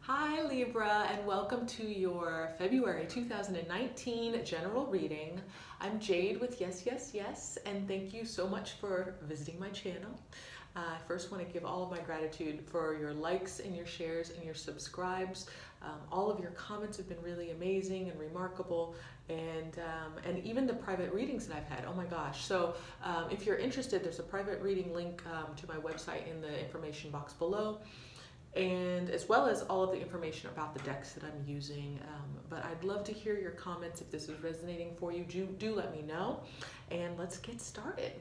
Hi Libra, and welcome to your February 2019 general reading. I'm Jade with yesYesYes, and thank you so much for visiting my channel. I first want to give all of my gratitude for your likes and your shares and your subscribes. All of your comments have been really amazing and remarkable, and even the private readings that I've had. Oh my gosh! So if you're interested, there's a private reading link to my website in the information box below, and as well as all of the information about the decks that I'm using. But I'd love to hear your comments if this is resonating for you. Do let me know, and let's get started.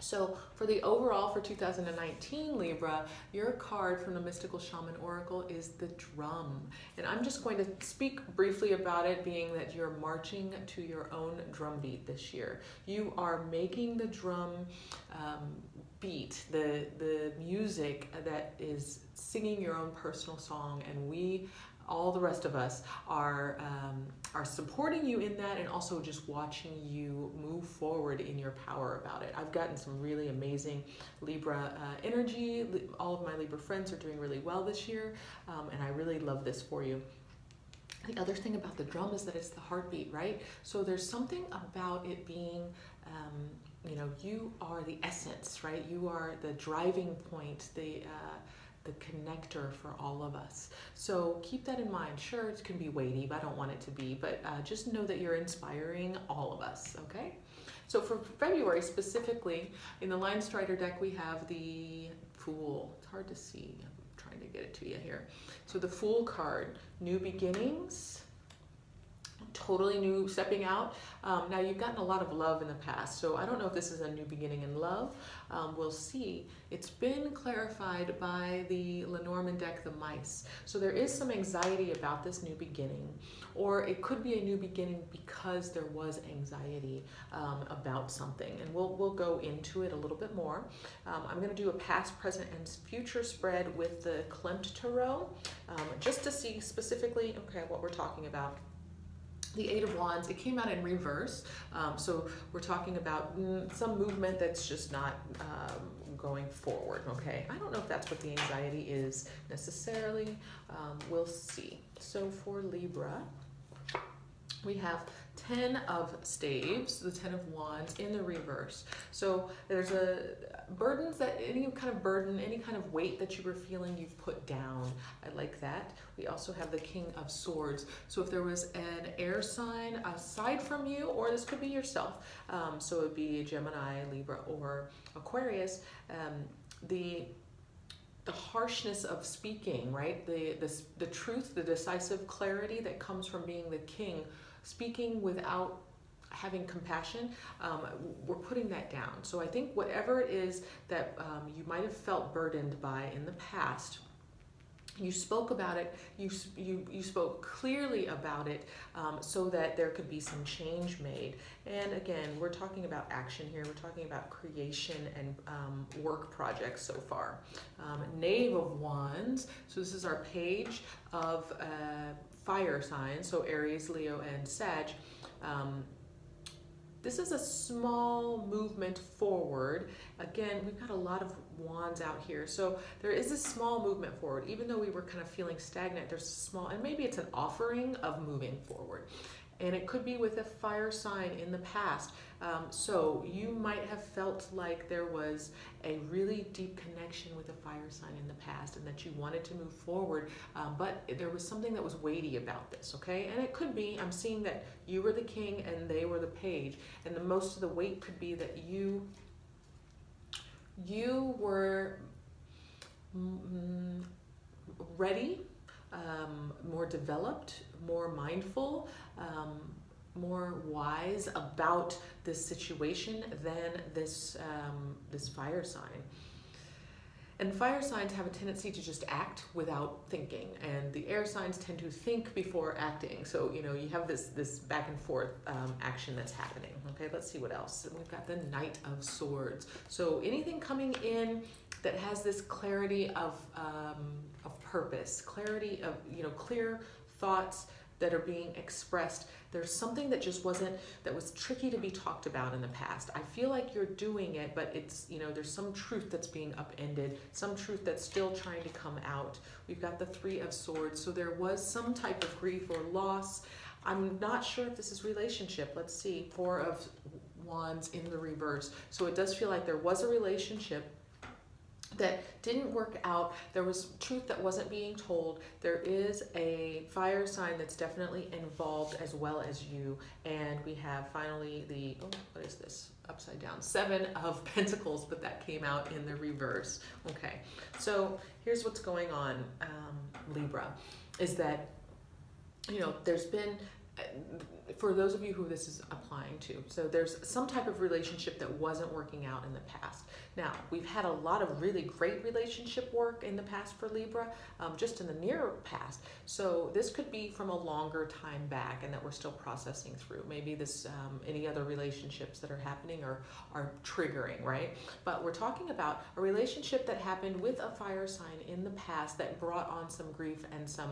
So for the overall for 2019 Libra, your card from the Mystical Shaman Oracle is the drum. And I'm just going to speak briefly about it, being that you're marching to your own drum beat this year. You are making the drum beat, the music that is singing your own personal song, and we, all the rest of us, are supporting you in that, and also just watching you move forward in your power about it. I've gotten some really amazing Libra energy. All of my Libra friends are doing really well this year, and I really love this for you. The other thing about the drum is that it's the heartbeat, right? So there's something about it being, you are the essence, right? You are the driving point, the connector for all of us. So keep that in mind. Sure, it can be weighty, but I don't want it to be, but just know that you're inspiring all of us, okay? So for February specifically, in the Lion Strider deck, we have the Fool. It's hard to see. I'm trying to get it to you here. So the Fool card, new beginnings, totally new, stepping out. Now you've gotten a lot of love in the past, so I don't know if this is a new beginning in love. We'll see. It's been clarified by the Lenormand deck, the Mice. So there is some anxiety about this new beginning, or it could be a new beginning because there was anxiety about something, and we'll go into it a little bit more. I'm going to do a past, present, and future spread with the Klimt Tarot, just to see specifically, okay, what we're talking about. The Eight of Wands, it came out in reverse, so we're talking about some movement that's just not going forward, okay? I don't know if that's what the anxiety is necessarily. We'll see. So for Libra, we have 10 of Staves, the 10 of Wands in the reverse. So there's burdens, that any kind of burden, any kind of weight that you were feeling, you've put down. I like that. We also have the King of Swords. So if there was an air sign aside from you, or this could be yourself, so it would be Gemini, Libra, or Aquarius, the harshness of speaking, right? The truth, the decisive clarity that comes from being the king, speaking without having compassion, we're putting that down. So I think whatever it is that you might have felt burdened by in the past, you spoke about it, you spoke clearly about it, so that there could be some change made. And again, we're talking about action here. We're talking about creation and work projects so far. Knave of Wands. So this is our page of fire signs, so Aries, Leo, and Sag. This is a small movement forward. Again, we've got a lot of wands out here. So there is a small movement forward. Even though we were kind of feeling stagnant, there's a small, and maybe it's an offering of moving forward. And it could be with a fire sign in the past. So you might have felt like there was a really deep connection with a fire sign in the past, and that you wanted to move forward, but there was something that was weighty about this, okay? And it could be, I'm seeing that you were the king and they were the page, and the most of the weight could be that you were ready, more developed, more mindful, more wise about this situation than this fire sign. And fire signs have a tendency to just act without thinking, and the air signs tend to think before acting. So you have this back and forth action that's happening. Okay, let's see what else. We've got the Knight of Swords. So anything coming in that has this clarity of purpose, clarity of clear thoughts, that are being expressed. There's something that just wasn't, that was tricky to be talked about in the past. I feel like you're doing it, but it's, you know, there's some truth that's being upended, some truth that's still trying to come out. We've got the Three of Swords, so there was some type of grief or loss. I'm not sure if this is relationship. Let's see, Four of Wands in the reverse. So it does feel like there was a relationship that didn't work out. There was truth that wasn't being told. There is a fire sign that's definitely involved as well as you. And we have finally the, oh, what is this? Upside down. Seven of Pentacles, but that came out in the reverse. Okay, so here's what's going on, Libra, is that, you know, there's been, for those of you who this is applying to, so there's some type of relationship that wasn't working out in the past. Now, we've had a lot of really great relationship work in the past for Libra, just in the near past. So this could be from a longer time back and that we're still processing through. Maybe this, any other relationships that are happening are triggering, right? But we're talking about a relationship that happened with a fire sign in the past that brought on some grief and some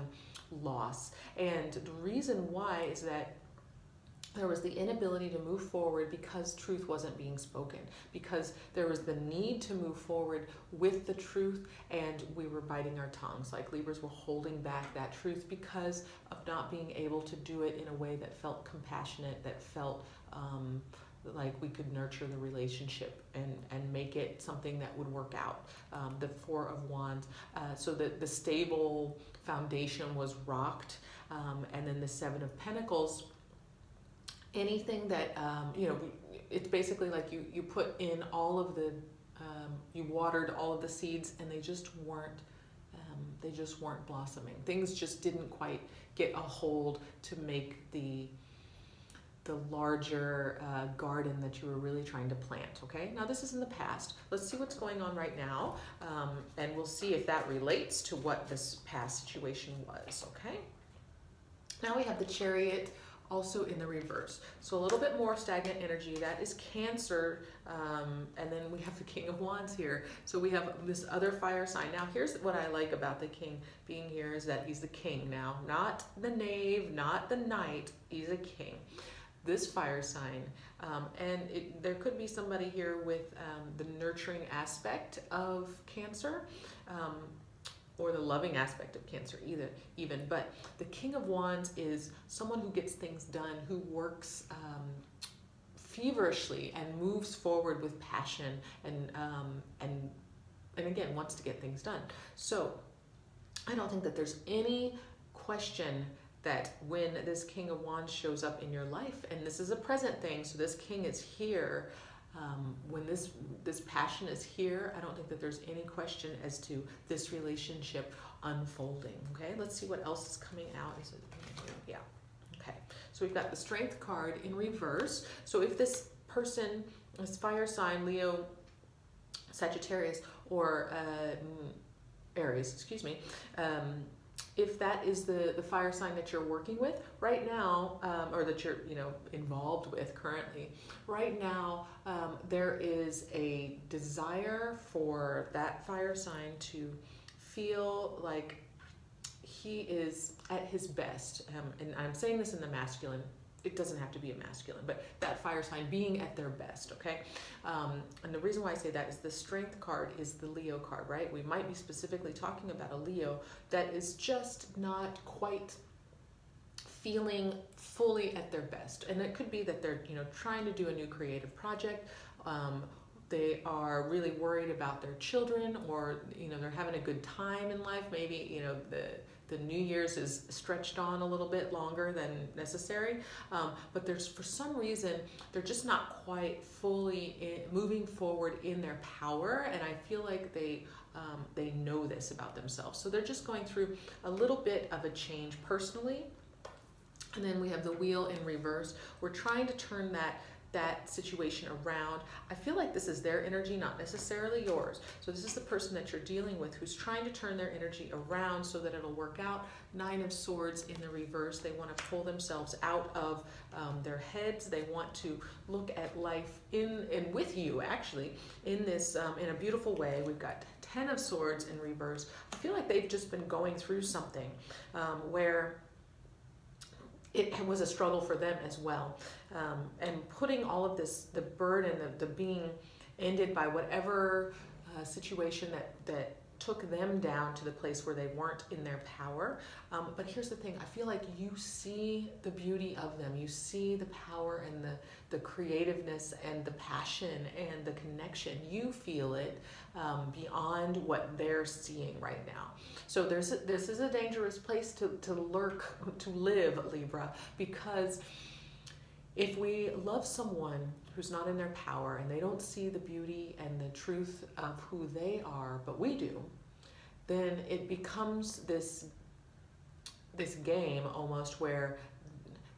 loss. And the reason why is that there was the inability to move forward because truth wasn't being spoken, because there was the need to move forward with the truth, and we were biting our tongues. Like Libras were holding back that truth because of not being able to do it in a way that felt compassionate, that felt like we could nurture the relationship and make it something that would work out. The Four of Wands, so that the stable foundation was rocked, and then the Seven of Pentacles, anything that, you know, it's basically like you put in all of the, you watered all of the seeds and they just weren't blossoming. Things just didn't quite get a hold to make the larger garden that you were really trying to plant, okay? Now this is in the past. Let's see what's going on right now, and we'll see if that relates to what this past situation was, okay? Now we have the Chariot, also in the reverse. So a little bit more stagnant energy. That is Cancer. And then we have the King of Wands here. So we have this other fire sign. Now here's what I like about the King being here is that he's the King now. Not the Knave, not the Knight. He's a King. This fire sign. And there could be somebody here with the nurturing aspect of Cancer. Or the loving aspect of Cancer even. But the King of Wands is someone who gets things done, who works feverishly and moves forward with passion and again, wants to get things done. So I don't think that there's any question that when this King of Wands shows up in your life, and this is a present thing, so this King is here, when this passion is here, I don't think that there's any question as to this relationship unfolding. Okay, let's see what else is coming out. Is it, yeah. Okay, so we've got the Strength card in reverse. So if this person, this fire sign, Leo, Sagittarius, or Aries, excuse me, if that is the fire sign that you're working with right now, or that you're, you know, involved with currently, right now, there is a desire for that fire sign to feel like he is at his best. And I'm saying this in the masculine. It doesn't have to be a masculine, but that fire sign being at their best, okay? And the reason why I say that is the Strength card is the Leo card, right? We might be specifically talking about a Leo that is just not quite feeling fully at their best. And it could be that they're, you know, trying to do a new creative project. They are really worried about their children, or, you know, they're having a good time in life. Maybe, you know, the New Year's is stretched on a little bit longer than necessary, but there's, for some reason, they're just not quite fully moving forward in their power, and I feel like they know this about themselves. So they're just going through a little bit of a change personally. And then we have the Wheel in reverse. We're trying to turn that situation around. I feel like this is their energy, not necessarily yours. So this is the person that you're dealing with who's trying to turn their energy around so that it'll work out. Nine of Swords in the reverse. They want to pull themselves out of their heads. They want to look at life in and with you, actually, in this in a beautiful way. We've got Ten of Swords in reverse. I feel like they've just been going through something where it was a struggle for them as well. And putting all of this, the burden, the being ended by whatever situation that took them down to the place where they weren't in their power. But here's the thing, I feel like you see the beauty of them. You see the power and the creativeness and the passion and the connection. You feel it beyond what they're seeing right now. So this is a dangerous place to live, Libra, because if we love someone who's not in their power and they don't see the beauty and the truth of who they are, but we do, then it becomes this game almost where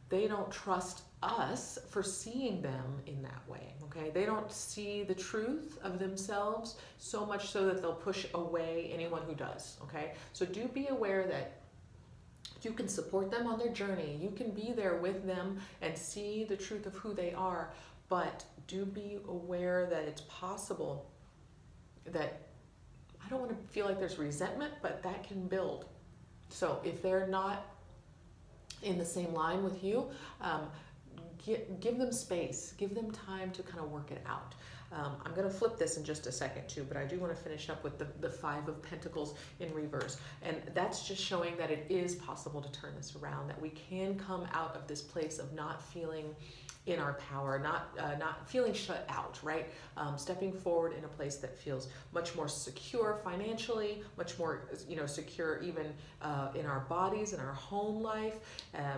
they don't trust us for seeing them in that way, okay? They don't see the truth of themselves so much so that they'll push away anyone who does, okay? So do be aware that you can support them on their journey. You can be there with them and see the truth of who they are, but do be aware that it's possible that, I don't want to feel like there's resentment, but that can build. So if they're not in the same line with you, give them space, give them time to kind of work it out. I'm going to flip this in just a second too, but I do want to finish up with the Five of Pentacles in reverse. And that's just showing that it is possible to turn this around, that we can come out of this place of not feeling in our power, not feeling shut out, right? Stepping forward in a place that feels much more secure financially, much more, secure even in our bodies, in our home life,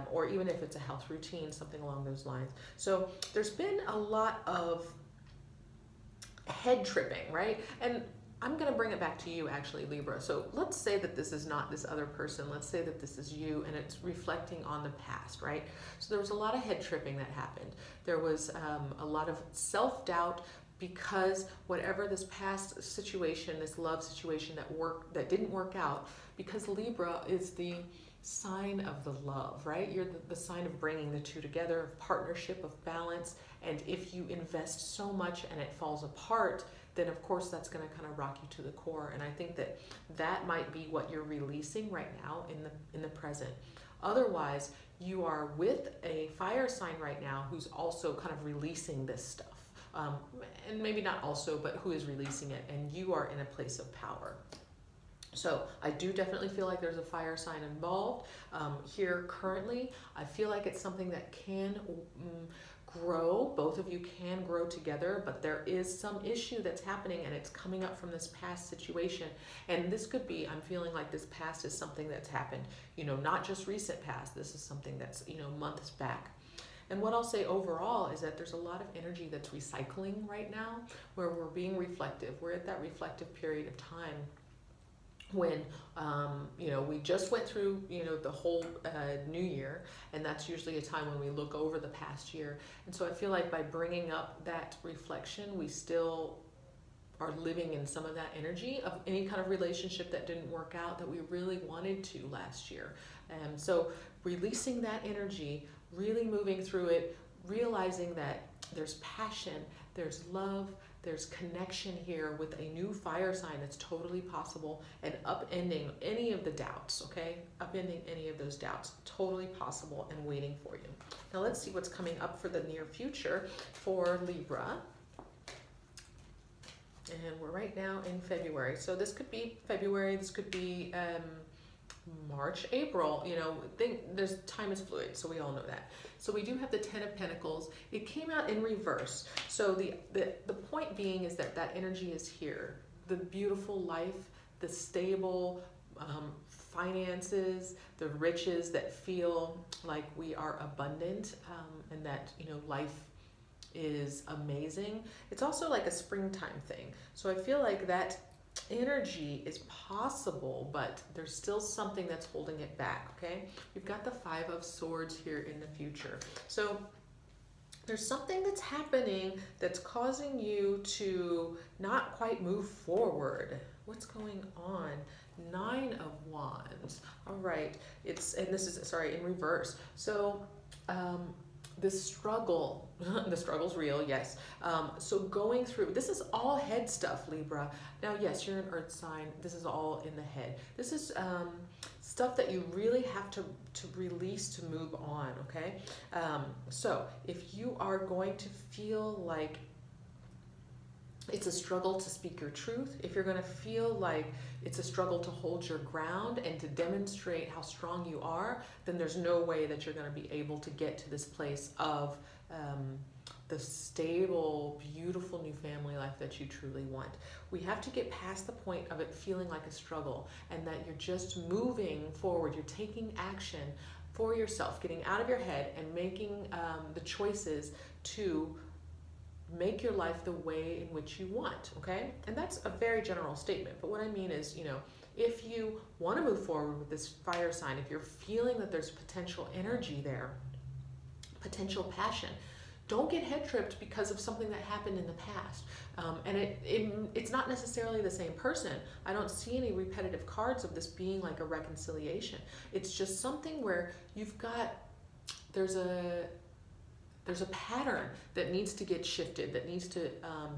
or even if it's a health routine, something along those lines. So there's been a lot of head tripping, right? And I'm going to bring it back to you actually, Libra. So let's say that this is not this other person. Let's say that this is you and it's reflecting on the past, right? So there was a lot of head tripping that happened. There was a lot of self-doubt because whatever this past situation, this love situation that didn't work out, because Libra is the sign of the love, right? You're the sign of bringing the two together, of partnership, of balance. And if you invest so much and it falls apart, then of course that's going to kind of rock you to the core. And I think that might be what you're releasing right now in the present. Otherwise, you are with a fire sign right now who's also kind of releasing this stuff. And maybe not also, but who is releasing it, and you are in a place of power. So I do definitely feel like there's a fire sign involved here currently. I feel like it's something that can grow. Both of you can grow together, but there is some issue that's happening and it's coming up from this past situation. And this could be, I'm feeling like this past is something that's happened, not just recent past. This is something that's, months back. And what I'll say overall is that there's a lot of energy that's recycling right now, where we're being reflective. We're at that reflective period of time when, we just went through, the whole new year, and that's usually a time when we look over the past year. And so I feel like by bringing up that reflection, we still are living in some of that energy of any kind of relationship that didn't work out that we really wanted to last year. And so releasing that energy, really moving through it, realizing that there's passion, there's love, there's connection here with a new fire sign that's totally possible, and upending any of the doubts, okay? Upending any of those doubts, totally possible and waiting for you. Now let's see what's coming up for the near future for Libra. And we're right now in February. So this could be February, this could be March, April, there's time is fluid, so we all know that. So we do have the Ten of Pentacles. It came out in reverse. So the point being is that energy is here. The beautiful life, the stable finances, the riches that feel like we are abundant, and that, life is amazing. It's also like a springtime thing. So I feel like that energy is possible, but there's still something that's holding it back, okay? We've got the Five of Swords here in the future. So there's something that's happening that's causing you to not quite move forward. What's going on? Nine of Wands. All right. And this is, sorry, in reverse. So, this struggle, the struggle's real, yes. So going through, this is all head stuff, Libra. Now, yes, you're an earth sign. This is all in the head. This is stuff that you really have to release to move on, okay? So if you are going to feel like it's a struggle to speak your truth, if you're going to feel like it's a struggle to hold your ground and to demonstrate how strong you are, then there's no way that you're going to be able to get to this place of the stable, beautiful new family life that you truly want. We have to get past the point of it feeling like a struggle, and that you're just moving forward. You're taking action for yourself, getting out of your head and making the choices to make your life the way in which you want, okay? And that's a very general statement, but what I mean is, you know, if you want to move forward with this fire sign, if you're feeling that there's potential energy there, potential passion, don't get head tripped because of something that happened in the past. And it's not necessarily the same person. I don't see any repetitive cards of this being like a reconciliation. It's just something where you've got, there's a pattern that needs to get shifted, that needs to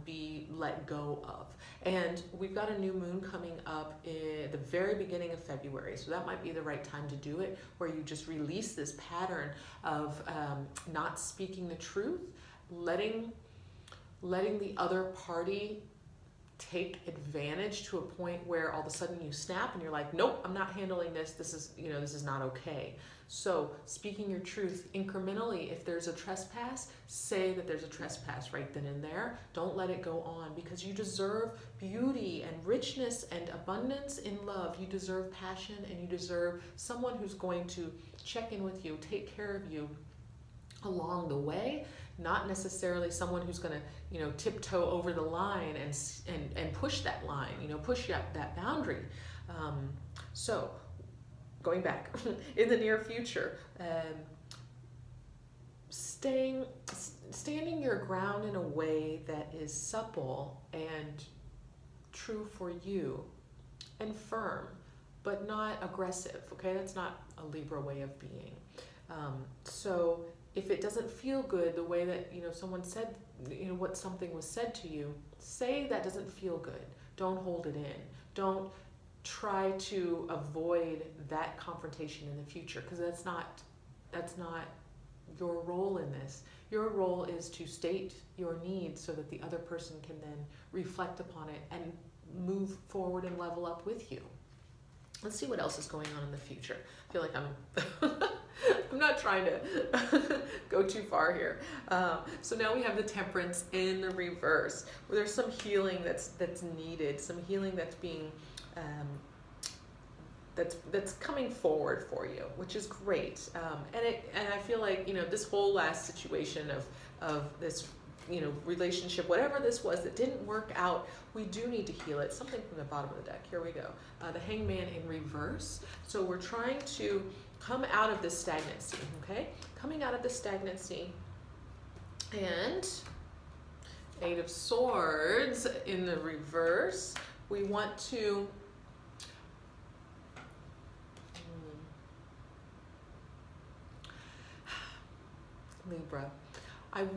be let go of. And we've got a new moon coming up in the very beginning of February, so that might be the right time to do it, where you just release this pattern of not speaking the truth, letting the other party take advantage to a point where all of a sudden you snap and you're like, nope, I'm not handling this. This is not okay. So speaking your truth incrementally, if there's a trespass, say that there's a trespass right then and there. Don't let it go on, because you deserve beauty and richness and abundance in love. You deserve passion, and you deserve someone who's going to check in with you, take care of you along the way, not necessarily someone who's going to, you know, tiptoe over the line and push that line, you know, push that boundary. So going back, in the near future, standing your ground in a way that is supple and true for you and firm, but not aggressive, okay? That's not a Libra way of being. So if it doesn't feel good the way that, you know, someone said, you know, what something was said to you, say that doesn't feel good. Don't hold it in. Don't try to avoid that confrontation in the future, because that's not your role in this. Your role is to state your needs so that the other person can then reflect upon it and move forward and level up with you. Let's see what else is going on in the future. I feel like I'm not trying to go too far here. So now we have the Temperance in the reverse, where there's some healing that's needed, some healing that's being that's coming forward for you, which is great. And I feel like, you know, this whole last situation of this, you know, relationship, whatever this was that didn't work out, we do need to heal it. Something from the bottom of the deck. Here we go. The Hangman in reverse. So we're trying to come out of this stagnancy, okay? Coming out of the stagnancy. And Eight of Swords in the reverse. We want to Libra. I'm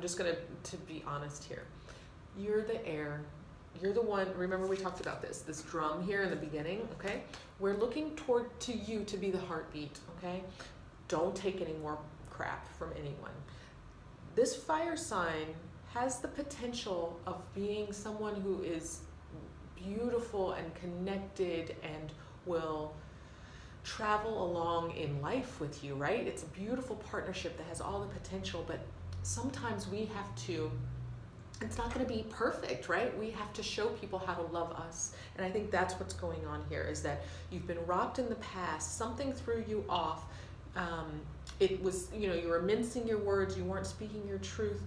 just gonna to be honest here. You're the air. You're the one. Remember, we talked about this drum here in the beginning. Okay, we're looking toward to you to be the heartbeat. Okay, don't take any more crap from anyone. This fire sign has the potential of being someone who is beautiful and connected and will travel along in life with you, right? It's a beautiful partnership that has all the potential, but sometimes we have to, it's not going to be perfect, right? We have to show people how to love us. And I think that's what's going on here, is that you've been rocked in the past, something threw you off. It was, you know, you were mincing your words, you weren't speaking your truth.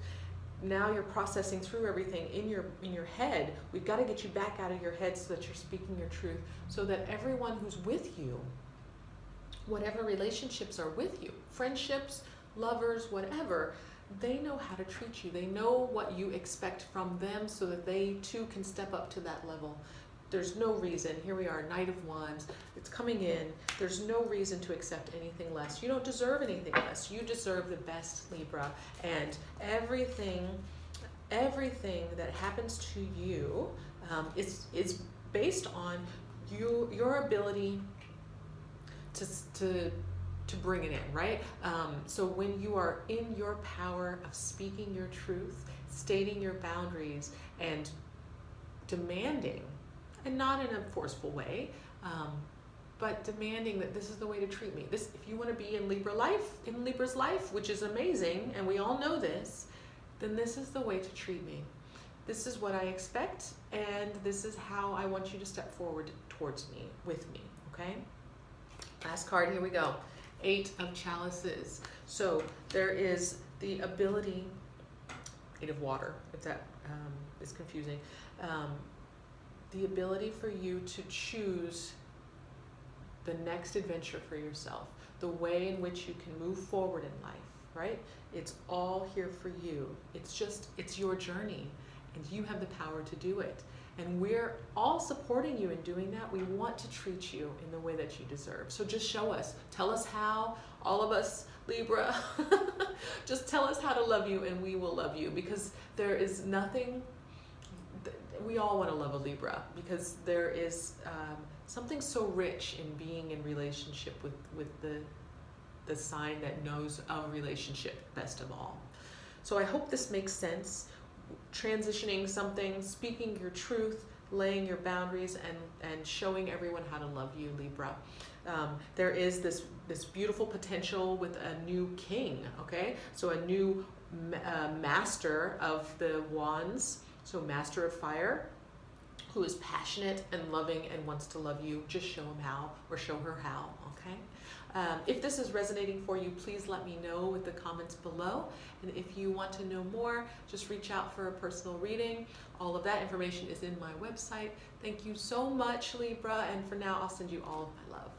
Now you're processing through everything in your head. We've got to get you back out of your head so that you're speaking your truth, so that everyone who's with you, whatever relationships are with you, friendships, lovers, whatever, they know how to treat you. They know what you expect from them, so that they too can step up to that level. There's no reason, here we are, Knight of Wands, it's coming in. There's no reason to accept anything less. You don't deserve anything less. You deserve the best, Libra. And everything that happens to you is based on your ability to bring it in, right? So when you are in your power of speaking your truth, stating your boundaries, and demanding, and not in a forceful way, but demanding that this is the way to treat me. This, if you want to be in Libra's life, which is amazing, and we all know this, then this is the way to treat me. This is what I expect, and this is how I want you to step forward towards me, with me, okay? Last card, here we go. 8 of Chalices. So there is the ability, 8 of Water, if that is confusing, the ability for you to choose the next adventure for yourself, the way in which you can move forward in life, right? It's all here for you. It's your journey, and you have the power to do it. And we're all supporting you in doing that. We want to treat you in the way that you deserve. So just show us. Tell us how. All of us, Libra, just tell us how to love you, and we will love you, because there is nothing. We all want to love a Libra, because there is something so rich in being in relationship with the sign that knows a relationship best of all. So I hope this makes sense. Transitioning something, speaking your truth, laying your boundaries, and showing everyone how to love you, Libra. There is this beautiful potential with a new king, okay? So a new master of the wands, so master of fire, who is passionate and loving and wants to love you. Just show him how, or show her how, okay? If this is resonating for you, please let me know with the comments below. And if you want to know more, just reach out for a personal reading. All of that information is in my website. Thank you so much, Libra. And for now, I'll send you all of my love.